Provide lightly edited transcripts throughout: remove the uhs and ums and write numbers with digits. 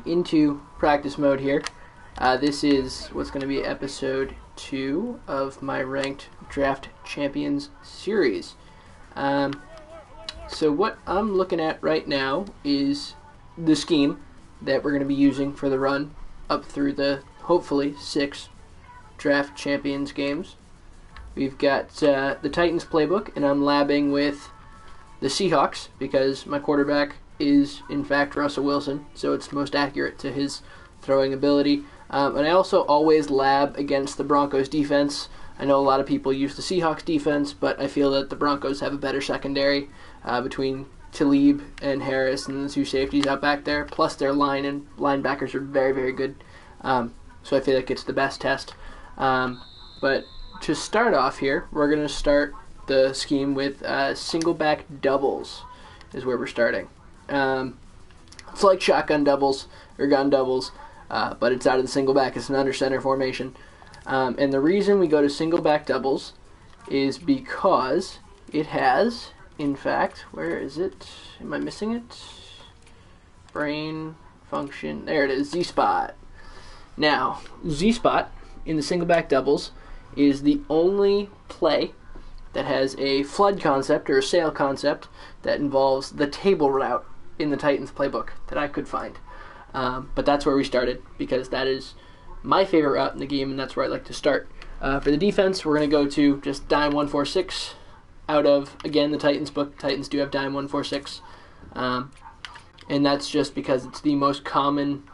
into practice mode here. This is what's going to be episode 2 of my Ranked Draft Champions series. So what I'm looking at right now is the scheme that we're going to be using for the run up through the, hopefully, 6 Draft Champions games. We've got the Titans playbook, and I'm labbing with the Seahawks because my quarterback is, in fact, Russell Wilson, so it's most accurate to his throwing ability. And I also always lab against the Broncos defense. I know a lot of people use the Seahawks defense, but I feel that the Broncos have a better secondary between Talib and Harris and the 2 safeties out back there, plus their line and linebackers are very, very good. So I feel like it's the best test. But to start off here, we're going to start the scheme with Singleback doubles is where we're starting. It's like shotgun doubles or gun doubles, but it's out of the Singleback. It's an under center formation. And the reason we go to Singleback doubles is because it has, in fact, where is it? Am I missing it? Brain function. There it is, Z-Spot. Now, Z-Spot in the Singleback doubles is the only play that has a flood concept or a sail concept that involves the table route in the Titans playbook that I could find. But that's where we started because that is my favorite route in the game, and that's where I like to start. For the defense, we're going to go to just dime 146 out of, again, the Titans book. Titans do have dime 146. And that's just because it's the most common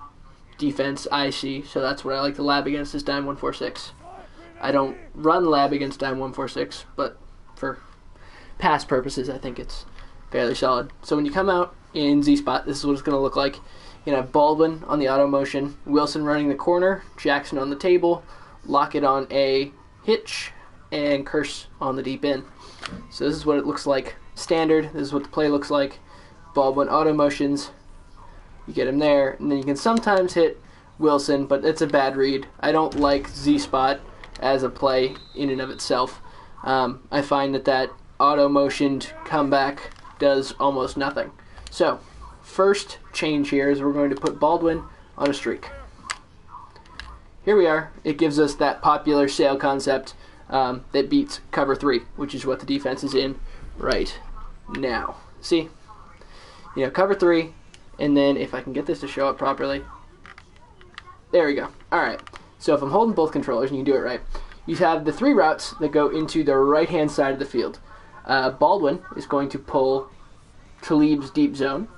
defense I see, so that's what I like to lab against is dime 146. I don't run lab against dime 146, but for past purposes, I think it's fairly solid. So when you come out in Z-Spot, this is what it's going to look like. You're going to have Baldwin on the auto motion, Wilson running the corner, Jackson on the table, Lockett on a hitch, and Curse on the deep end. So this is what it looks like standard. This is what the play looks like. Baldwin auto motions. You get him there, and then you can sometimes hit Wilson, but it's a bad read. I don't like Z-Spot as a play in and of itself. I find that auto-motioned comeback does almost nothing. So, first change here is we're going to put Baldwin on a streak. Here we are. It gives us that popular sail concept that beats cover 3, which is what the defense is in right now. See? Cover 3, and then if I can get this to show up properly. There we go. Alright. So if I'm holding both controllers, and you do it right, you have the 3 routes that go into the right-hand side of the field. Baldwin is going to pull Talib's deep zone.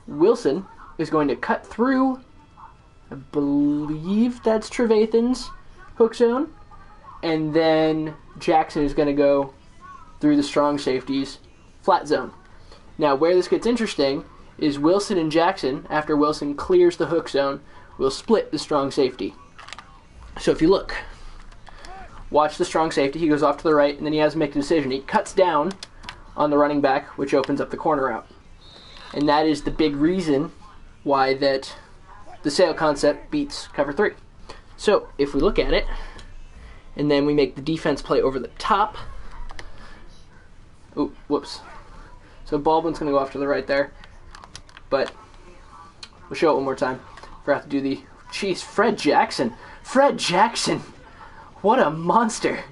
Wilson is going to cut through, I believe that's Trevathan's hook zone. And then Jackson is going to go through the strong safeties flat zone. Now where this gets interesting is Wilson and Jackson, after Wilson clears the hook zone, will split the strong safety. So if you look, watch the strong safety. He goes off to the right, and then he has to make a decision. He cuts down on the running back, which opens up the corner route. And that is the big reason why that the sail concept beats cover 3. So if we look at it, and then we make the defense play over the top. Oh, whoops. So Baldwin's going to go off to the right there. But we'll show it one more time. Forgot to do the... Jeez, Fred Jackson. Fred Jackson! What a monster!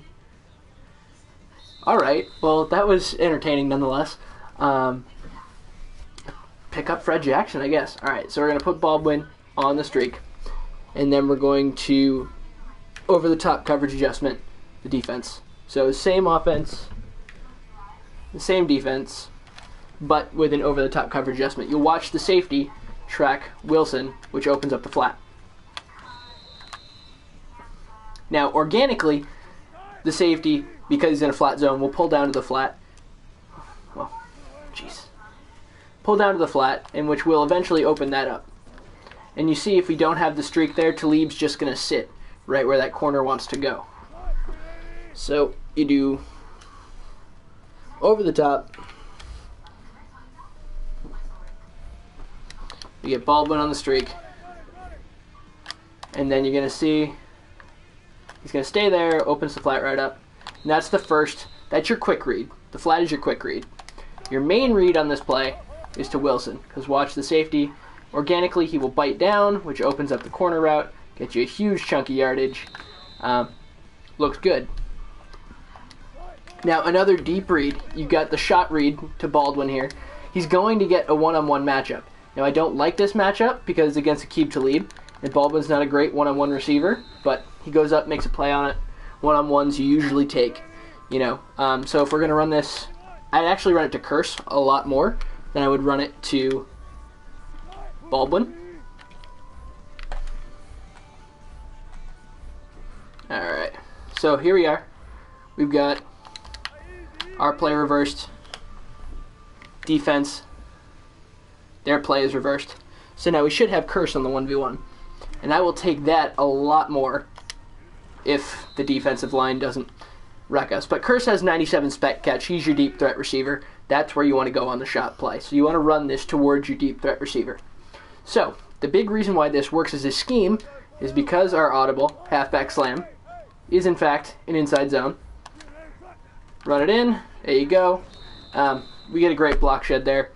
Alright, well, that was entertaining nonetheless. Pick up Fred Jackson, I guess. Alright, so we're going to put Baldwin on the streak. And then we're going to, over-the-top coverage adjustment, the defense. So same offense, the same defense, but with an over-the-top coverage adjustment. You'll watch the safety track Wilson, which opens up the flat. Now, organically, the safety, because he's in a flat zone, will pull down to the flat. Well, jeez. Pull down to the flat, in which will eventually open that up. And you see, if we don't have the streak there, Talib's just going to sit right where that corner wants to go. So, you do over the top. You get Baldwin on the streak. And then you're going to see he's going to stay there, opens the flat right up. And that's the first, that's your quick read. The flat is your quick read. Your main read on this play is to Wilson, because watch the safety Organically, he will bite down, which opens up the corner route, get you a huge chunk of yardage. Looks good. Now, another deep read. You've got the shot read to Baldwin here. He's going to get a one-on-one matchup. Now, I don't like this matchup because it's against Aqib Talib, and Baldwin's not a great one-on-one receiver, but he goes up, makes a play on it. One-on-ones you usually take, you know. So if we're going to run this, I'd actually run it to Curse a lot more than I would run it to Baldwin. Alright, so here we are. We've got our play reversed. Defense, their play is reversed. So now we should have Curse on the 1v1. And I will take that a lot more if the defensive line doesn't wreck us. But Curse has 97 spec catch. He's your deep threat receiver. That's where you want to go on the shot play. So you want to run this towards your deep threat receiver. So the big reason why this works as a scheme is because our audible halfback slam is in fact an inside zone. Run it in. There you go. We get a great block shed there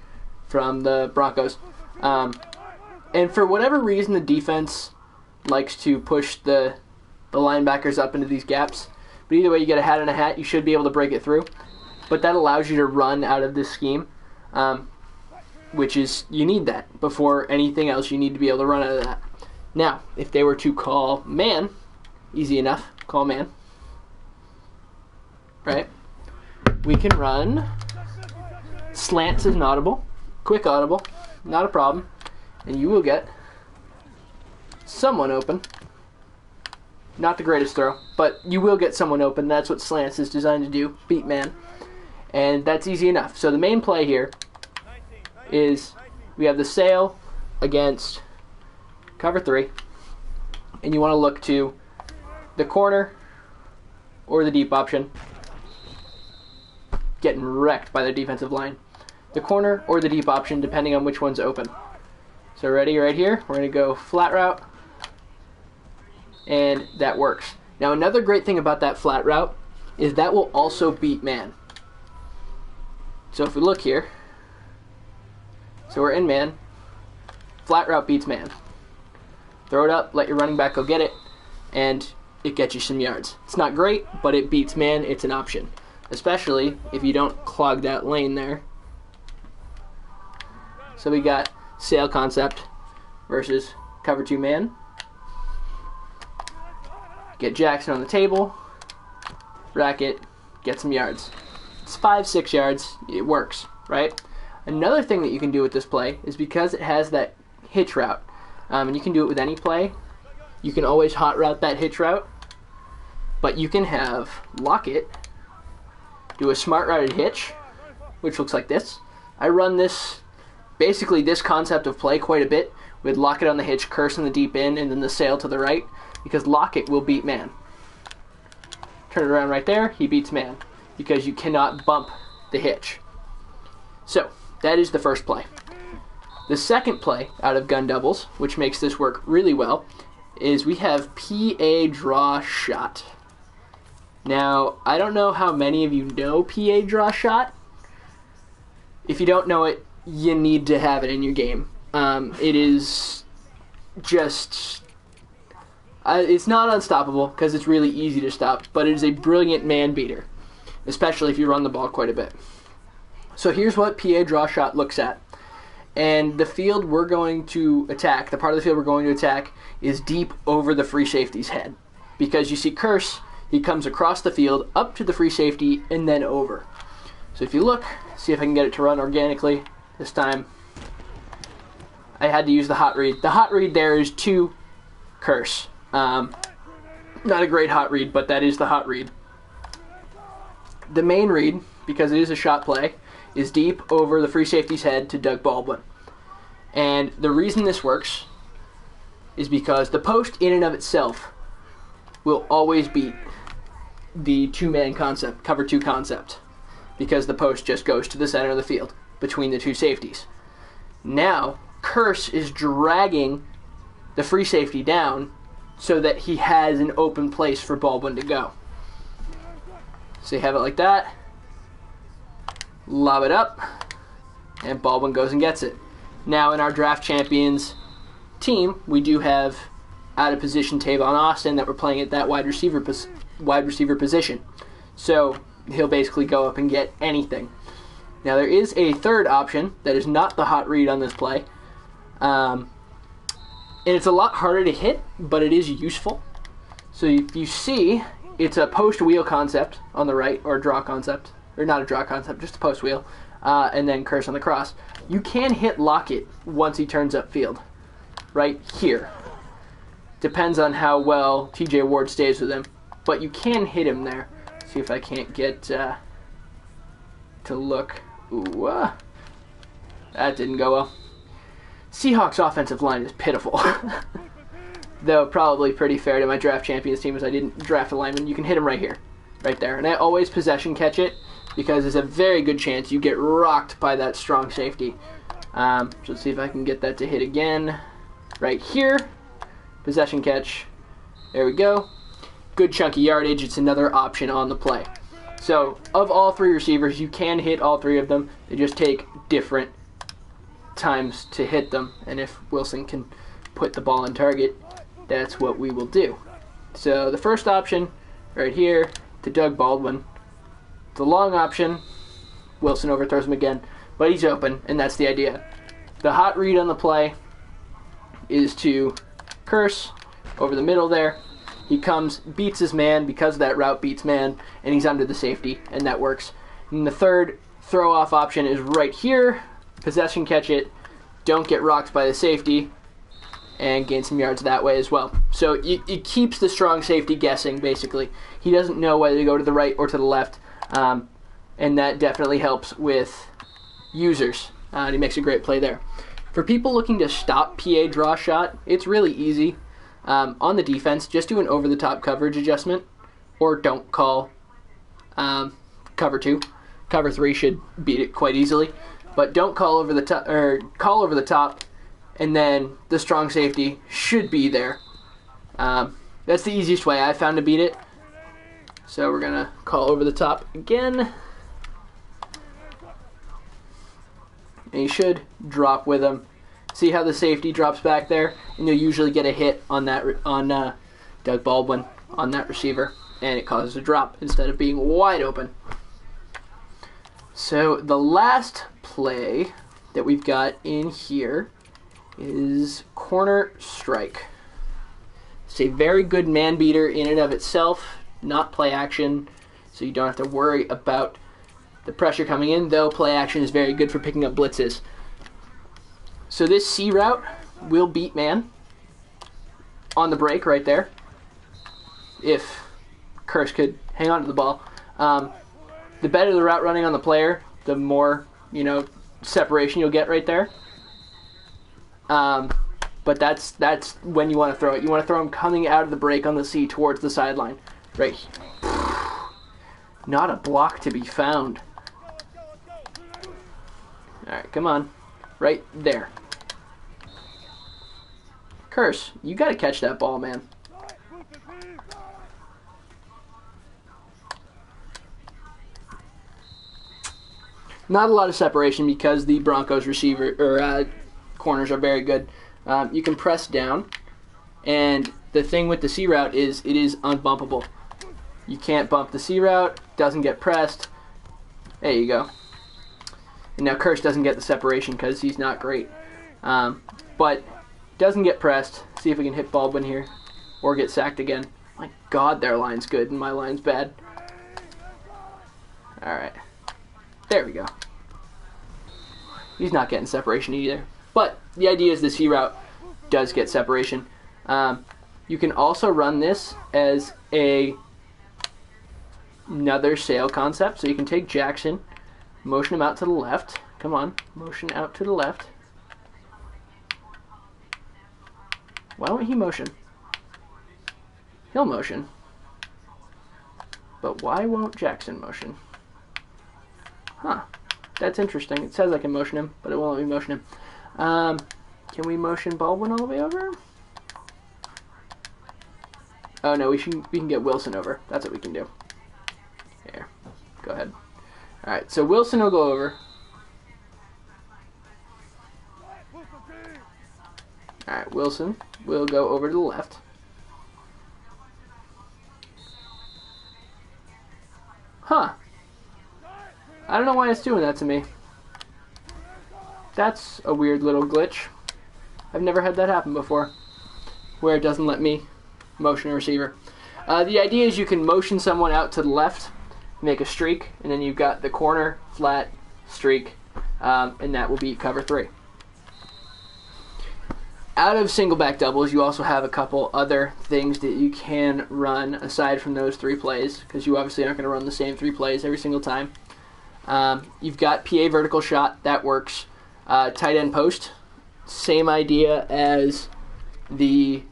from the Broncos. And for whatever reason, the defense likes to push the linebackers up into these gaps. But either way, you get a hat and a hat. You should be able to break it through. But that allows you to run out of this scheme, which is, you need that. Before anything else, you need to be able to run out of that. Now, if they were to call man, easy enough, call man. Right? We can run slants as an audible, quick audible, not a problem. And you will get someone open. Not the greatest throw, but you will get someone open. That's what slants is designed to do, beat man. And that's easy enough. So the main play here is we have the sail against cover 3. And you want to look to the corner or the deep option. Getting wrecked by the defensive line. The corner or the deep option, depending on which one's open. So ready right here, we're going to go flat route, and that works. Now another great thing about that flat route is that will also beat man. So if we look here, so we're in man, flat route beats man. Throw it up, let your running back go get it, and it gets you some yards. It's not great, but it beats man, it's an option. Especially if you don't clog that lane there. So we got sail concept versus cover 2 man. Get Jackson on the table, rack it, get some yards. It's 5-6 yards, it works, right? Another thing that you can do with this play is because it has that hitch route, and you can do it with any play, you can always hot route that hitch route, but you can have Lockett do a smart routed hitch, which looks like this. I run this, basically this concept of play quite a bit, with Lockett on the hitch, Curse in the deep end, and then the sail to the right, because Lockett will beat man. Turn it around right there, he beats man, because you cannot bump the hitch. So, that is the first play. The second play out of gun doubles, which makes this work really well, is we have PA draw shot. Now, I don't know how many of you know PA draw shot. If you don't know it, you need to have it in your game. It is just... it's not unstoppable, because it's really easy to stop, but it is a brilliant man beater, especially if you run the ball quite a bit. So here's what PA draw shot looks at. And the field we're going to attack, the part of the field we're going to attack, is deep over the free safety's head. Because you see Curse, he comes across the field, up to the free safety, and then over. So if you look, see if I can get it to run organically. This time, I had to use the hot read. The hot read there is to Curse. Not a great hot read, but that is the hot read. The main read, because it is a shot play, is deep over the free safety's head to Doug Baldwin. And the reason this works is because the post in and of itself will always beat the two-man concept, cover 2 concept, because the post just goes to the center of the field between the two safeties. Now, Curse is dragging the free safety down so that he has an open place for Baldwin to go. So you have it like that, lob it up, and Baldwin goes and gets it. Now in our Draft Champions team, we do have out of position Tavon Austin that we're playing at that wide receiver position. So he'll basically go up and get anything. Now there is a third option that is not the hot read on this play. And it's a lot harder to hit, but it is useful. So if you see, it's a post wheel concept on the right, or a draw concept, or not a draw concept, just a post wheel, and then curse on the cross. You can hit Lockett once he turns upfield, right here. Depends on how well TJ Ward stays with him, but you can hit him there. See if I can't get to look. Ooh, that didn't go well. Seahawks offensive line is pitiful. Though probably pretty fair to my Draft Champions team as I didn't draft a lineman. You can hit him right here, right there. And I always possession catch it because there's a very good chance you get rocked by that strong safety. So let's see if I can get that to hit again. Right here. Possession catch. There we go. Good chunky yardage. It's another option on the play. So of all three receivers, you can hit all three of them. They just take different times to hit them. And if Wilson can put the ball on target, that's what we will do. So the first option right here to Doug Baldwin. The long option, Wilson overthrows him again, but he's open, and that's the idea. The hot read on the play is to curse over the middle there. He comes, beats his man because of that route, beats man, and he's under the safety, and that works. And the third throw-off option is right here. Possession catch it, don't get rocked by the safety, and gain some yards that way as well. So it keeps the strong safety guessing, basically. He doesn't know whether to go to the right or to the left, and that definitely helps with users. And he makes a great play there. For people looking to stop PA draw shot, it's really easy. On the defense, just do an over-the-top coverage adjustment, or don't call cover 2. Cover 3 should beat it quite easily, but don't call over the top, or call over the top, and then the strong safety should be there. That's the easiest way I found to beat it. So we're gonna call over the top again, and you should drop with him. See how the safety drops back there, and you'll usually get a hit on that Doug Baldwin on that receiver, and it causes a drop instead of being wide open. So the last play that we've got in here is corner strike. It's a very good man beater in and of itself, not play action, so you don't have to worry about the pressure coming in, though play action is very good for picking up blitzes. So this C route will beat man on the break right there, if Curse could hang on to the ball. The better the route running on the player, the more, separation you'll get right there. But that's when you want to throw it. You want to throw him coming out of the break on the C towards the sideline. Right. Not a block to be found. Alright, come on. Right there. Curse, you got to catch that ball, man. Not a lot of separation because the Broncos corners are very good. You can press down, and the thing with the C route is it is unbumpable. You can't bump the C route, doesn't get pressed. There you go. And now Curse doesn't get the separation because he's not great. But doesn't get pressed. See if we can hit Baldwin here or get sacked again. My God, their line's good and my line's bad. Alright. There we go. He's not getting separation either. But the idea is the C route does get separation. You can also run this as another sail concept. So you can take Jackson, motion him out to the left. Come on, motion out to the left. Why won't he motion? He'll motion. But why won't Jackson motion? Huh. That's interesting. It says I can motion him, but it won't let me motion him. Can we motion Baldwin all the way over? Oh no, we can get Wilson over. That's what we can do. Here, go ahead. Alright, so Wilson will go over. Alright, Wilson will go over to the left. Huh. I don't know why it's doing that to me. That's a weird little glitch. I've never had that happen before, where it doesn't let me motion a receiver. The idea is you can motion someone out to the left, make a streak, and then you've got the corner, flat, streak, and that will beat cover 3. Out of single back doubles, you also have a couple other things that you can run aside from those 3 plays, because you obviously aren't going to run the same 3 plays every single time. You've got PA vertical shot, that works. Tight end post, same idea as the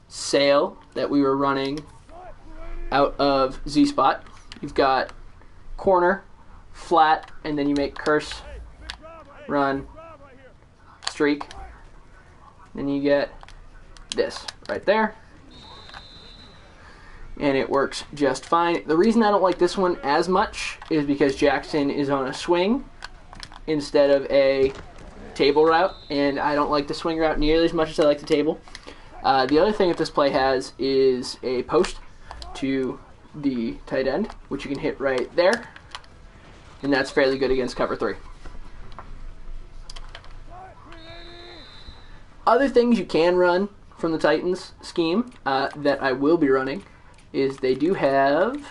sail that we were running out of Z-spot. You've got corner, flat, and then you make curse, run, streak. Then you get this right there. And it works just fine. The reason I don't like this one as much is because Jackson is on a swing instead of a table route, and I don't like the swing route nearly as much as I like the table. The other thing that this play has is a post to the tight end, which you can hit right there, and that's fairly good against cover 3. Other things you can run from the Titans scheme that I will be running is they do have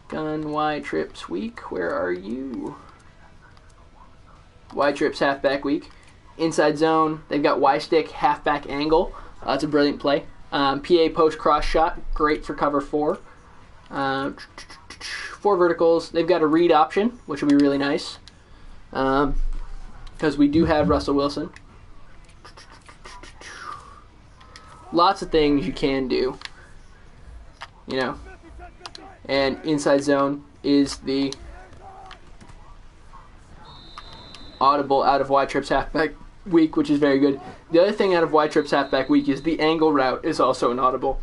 gun Y trips weak. Where are you? Y trips halfback weak. Inside zone, they've got Y stick halfback angle. That's a brilliant play. PA post cross shot, great for cover 4. 4 verticals. They've got a read option, which will be really nice because we do have Russell Wilson. Lots of things you can do, you know. And inside zone is the audible out of Y trips halfback weak, which is very good. The other thing out of Y trips halfback weak is the angle route is also an audible.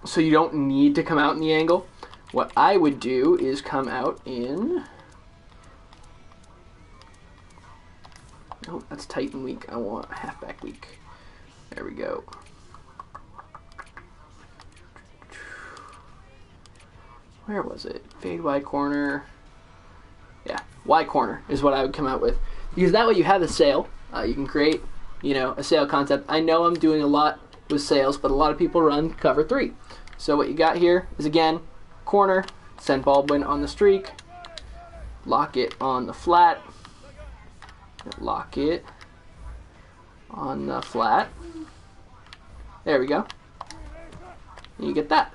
So you don't need to come out in the angle. What I would do is come out in... Oh, that's Titan weak. I want halfback weak. There we go. Where was it? Fade Y corner. Yeah, Y corner is what I would come out with. Because that way you have a sail. You can create, you know, a sail concept. I know I'm doing a lot with sails, but a lot of people run cover 3. So what you got here is, again, corner, send Baldwin on the streak, lock it on the flat, lock it on the flat. There we go. And you get that.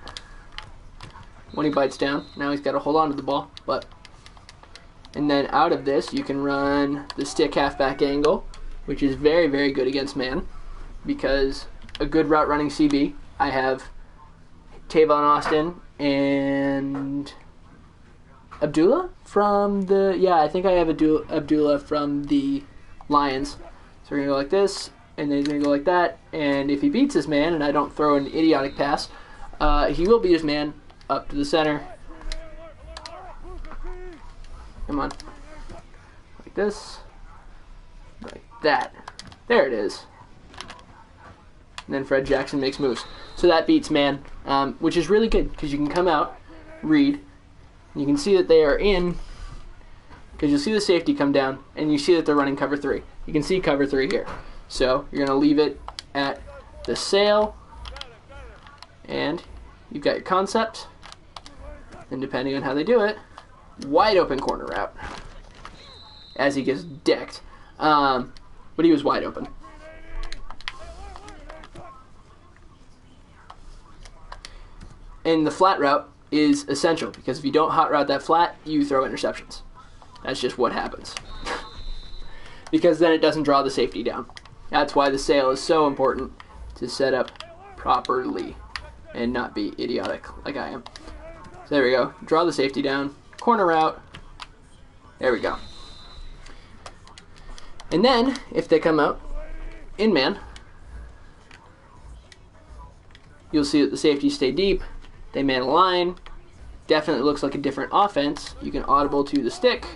When he bites down, now he's got to hold on to the ball. And then out of this, you can run the stick halfback angle, which is very, very good against man, because a good route running CB, I have Tavon Austin and Abdullah from the, yeah, I think I have Abdullah from the Lions. So we're going to go like this, and then he's going to go like that, and if he beats his man, and I don't throw an idiotic pass, he will beat his man up to the center. Come on. Like this. Like that. There it is. And then Fred Jackson makes moves. So that beats man, which is really good because you can come out, read, and you can see that they are in, because you'll see the safety come down, and you see that they're running cover 3. You can see cover 3 here. So you're going to leave it at the sail, and you've got your concept, and depending on how they do it, wide open corner route as he gets decked. But he was wide open. And the flat route is essential because if you don't hot route that flat, you throw interceptions. That's just what happens. Because then it doesn't draw the safety down. That's why the sail is so important to set up properly and not be idiotic like I am. So there we go. Draw the safety down. Corner route. There we go. And then, if they come out in man, you'll see that the safeties stay deep. They man a line. Definitely looks like a different offense. You can audible to the stick.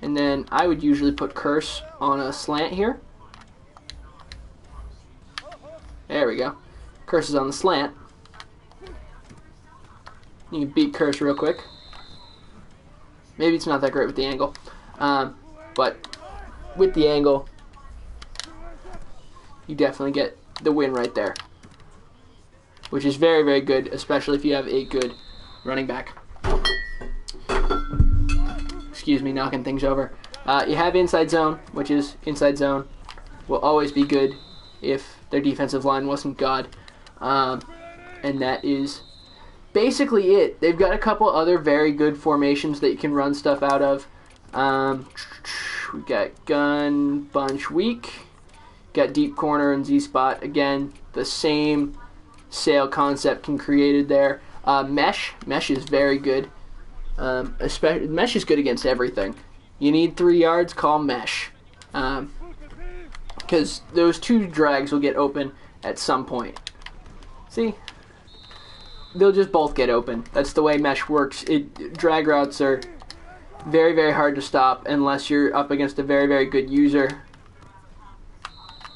And then I would usually put Curse on a slant here. There we go. Curse is on the slant. You can beat Curse real quick. Maybe it's not that great with the angle. But with the angle, you definitely get the win right there. Which is very, very good, especially if you have a good running back. Excuse me, knocking things over. You have inside zone, which is inside zone will always be good if their defensive line wasn't God. And that is basically it. They've got a couple other very good formations that you can run stuff out of. We got gun, bunch, weak. Got deep corner and Z-spot. Again, the same sail concept can created there. Mesh is very good. Mesh is good against everything. You need 3 yards, call mesh. Because those 2 drags will get open at some point. See? They'll just both get open. That's the way mesh works. Drag routes are very, very hard to stop unless you're up against a very, very good user.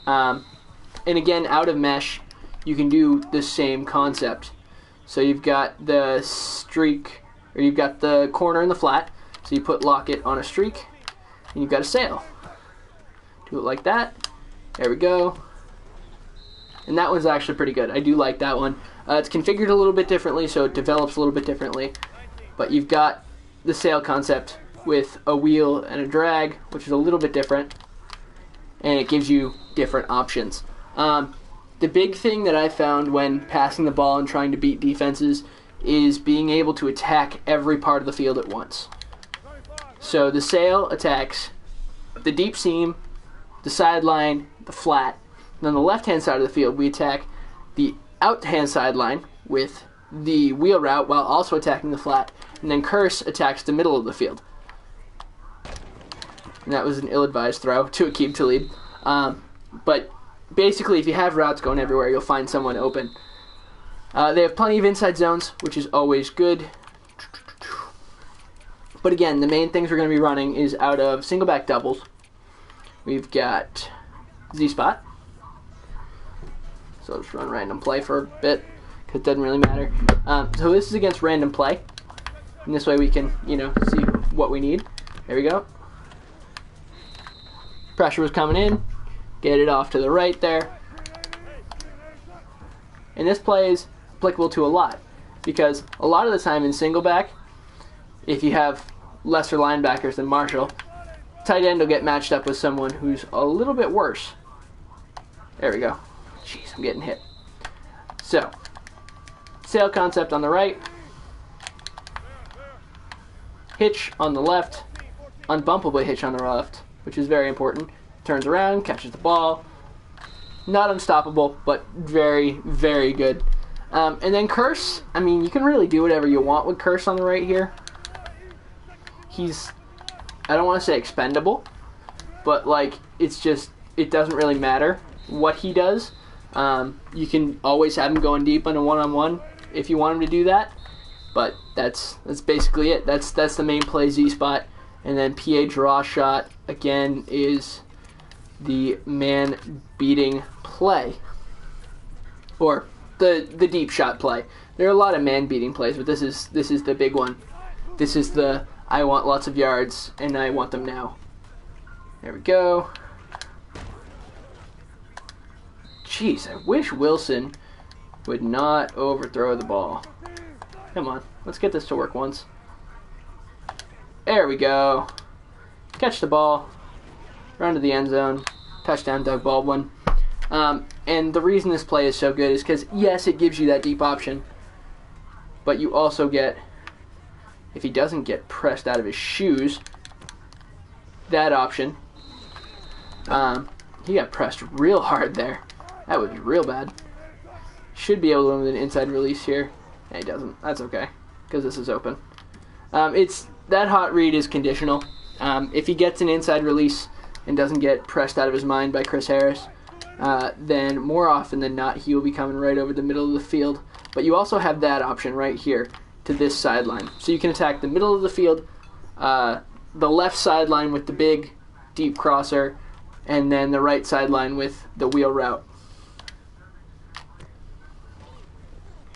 And again, out of mesh, you can do the same concept. So you've got the streak, or you've got the corner and the flat. So you put locket on a streak, and you've got a sail. Do it like that. There we go. And that one's actually pretty good. I do like that one. It's configured a little bit differently, so it develops a little bit differently. But you've got the sail concept with a wheel and a drag, which is a little bit different. And it gives you different options. The big thing that I found when passing the ball and trying to beat defenses is being able to attack every part of the field at once. So the sail attacks the deep seam, the sideline, the flat. And on the left-hand side of the field, we attack the out-hand sideline with the wheel route while also attacking the flat. And then Curse attacks the middle of the field. And that was an ill-advised throw to Aqib Talib. But basically, if you have routes going everywhere, you'll find someone open. They have plenty of inside zones, which is always good. But again, the main things we're going to be running is out of Singleback doubles. We've got Z-spot. So I'll just run random play for a bit, because it doesn't really matter. So this is against random play. And this way we can, see what we need. There we go. Pressure was coming in. Get it off to the right there. And this play is applicable to a lot, because a lot of the time in Singleback, if you have lesser linebackers than Marshall, tight end will get matched up with someone who's a little bit worse. There we go. Jeez, I'm getting hit. So, sail concept on the right, hitch on the left, unbumpable hitch on the left, which is very important. Turns around, catches the ball. Not unstoppable, but very, very good. And then Curse, you can really do whatever you want with Curse on the right here. He's, I don't want to say expendable, but it doesn't really matter what he does. You can always have him going deep on a one-on-one if you want him to do that. But that's basically it. That's the main play, Z-spot. And then PA draw shot, again, is the man-beating play. Or the deep shot play. There are a lot of man-beating plays, but this is the big one. This is the I want lots of yards, and I want them now. There we go. Jeez, I wish Wilson would not overthrow the ball. Come on, let's get this to work once. There we go. Catch the ball. Run to the end zone. Touchdown, Doug Baldwin. And the reason this play is so good is because, yes, it gives you that deep option, but you also get, if he doesn't get pressed out of his shoes, that option. He got pressed real hard there. That was real bad. Should be able to limit an inside release here. Yeah, he doesn't. That's okay, because this is open. That hot read is conditional. If he gets an inside release and doesn't get pressed out of his mind by Chris Harris, then more often than not, he will be coming right over the middle of the field. But you also have that option right here to this sideline. So you can attack the middle of the field the left sideline with the big deep crosser, and then the right sideline with the wheel route.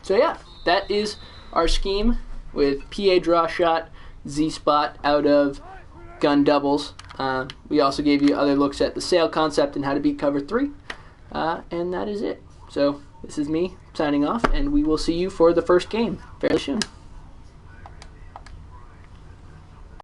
So yeah, that is our scheme with PA draw shot, Z-spot out of gun doubles. We also gave you other looks at the sail concept and how to beat cover 3. And that is it. So this is me signing off, and we will see you for the first game fairly soon.